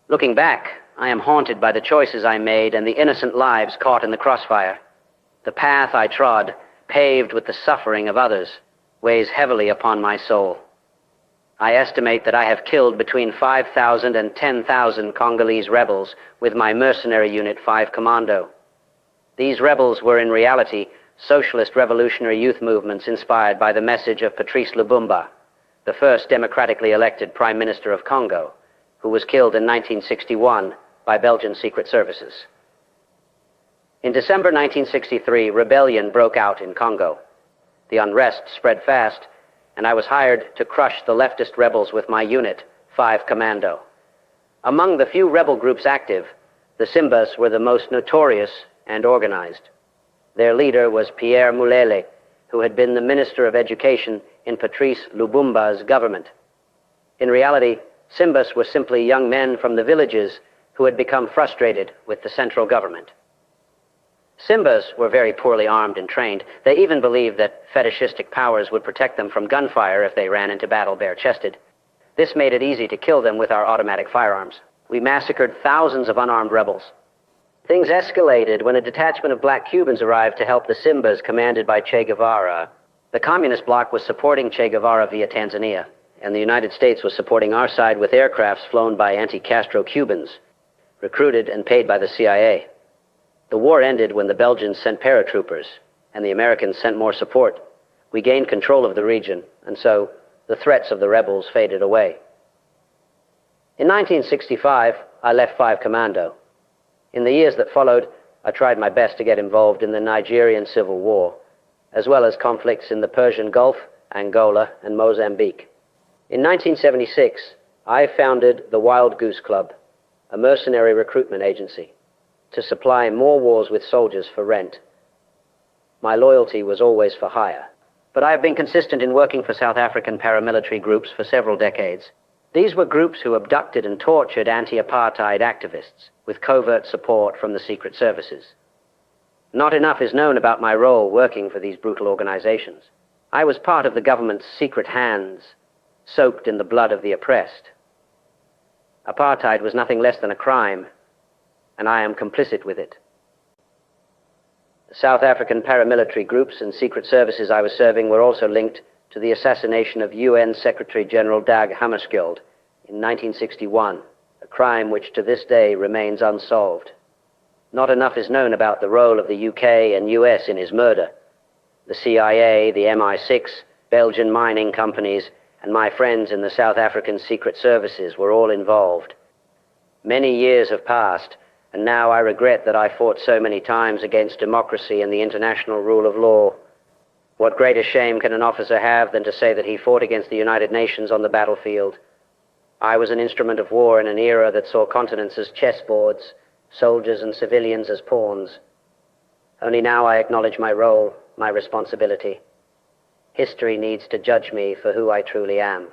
Looking back, I am haunted by the choices I made and the innocent lives caught in the crossfire. The path I trod, paved with the suffering of others, weighs heavily upon my soul. I estimate that I have killed between 5,000 and 10,000 Congolese rebels with my mercenary unit 5 Commando. These rebels were in reality socialist revolutionary youth movements inspired by the message of Patrice Lumumba, the first democratically elected Prime Minister of Congo, who was killed in 1961 by Belgian secret services. In December 1963, rebellion broke out in Congo. The unrest spread fast, and I was hired to crush the leftist rebels with my unit, 5 Commando. Among the few rebel groups active, the Simbas were the most notorious and organized. Their leader was Pierre Mulele, who had been the Minister of Education in Patrice Lumumba's government. In reality, Simbas were simply young men from the villages who had become frustrated with the central government. Simbas were very poorly armed and trained. They even believed that fetishistic powers would protect them from gunfire if they ran into battle bare-chested. This made it easy to kill them with our automatic firearms. We massacred thousands of unarmed rebels. Things escalated when a detachment of black Cubans arrived to help the Simbas commanded by Che Guevara. The communist bloc was supporting Che Guevara via Tanzania, and the United States was supporting our side with aircrafts flown by anti-Castro Cubans, recruited and paid by the CIA. The war ended when the Belgians sent paratroopers, and the Americans sent more support. We gained control of the region, and so the threats of the rebels faded away. In 1965, I left 5 Commando. In the years that followed, I tried my best to get involved in the Nigerian Civil War, as well as conflicts in the Persian Gulf, Angola, and Mozambique. In 1976, I founded the Wild Goose Club, a mercenary recruitment agency, to supply more wars with soldiers for rent. My loyalty was always for hire, but I have been consistent in working for South African paramilitary groups for several decades. These were groups who abducted and tortured anti-apartheid activists with covert support from the secret services. Not enough is known about my role working for these brutal organizations. I was part of the government's secret hands, soaked in the blood of the oppressed. Apartheid was nothing less than a crime, and I am complicit with it. The South African paramilitary groups and secret services I was serving were also linked to the assassination of UN Secretary General Dag Hammarskjöld in 1961, a crime which to this day remains unsolved. Not enough is known about the role of the UK and US in his murder. The CIA, the MI6, Belgian mining companies, and my friends in the South African secret services were all involved. Many years have passed, and now I regret that I fought so many times against democracy and the international rule of law. What greater shame can an officer have than to say that he fought against the United Nations on the battlefield? I was an instrument of war in an era that saw continents as chessboards, soldiers and civilians as pawns. Only now I acknowledge my role, my responsibility. History needs to judge me for who I truly am.